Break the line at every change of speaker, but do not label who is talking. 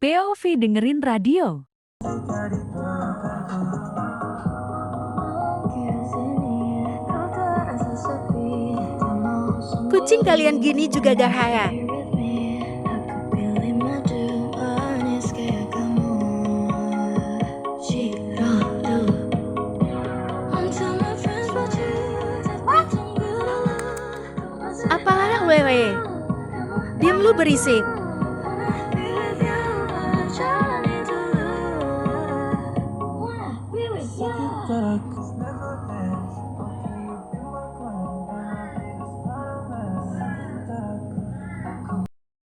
POV dengerin radio.
Kucing kalian gini juga gahaya. Apalah wewe? Diam lu berisik.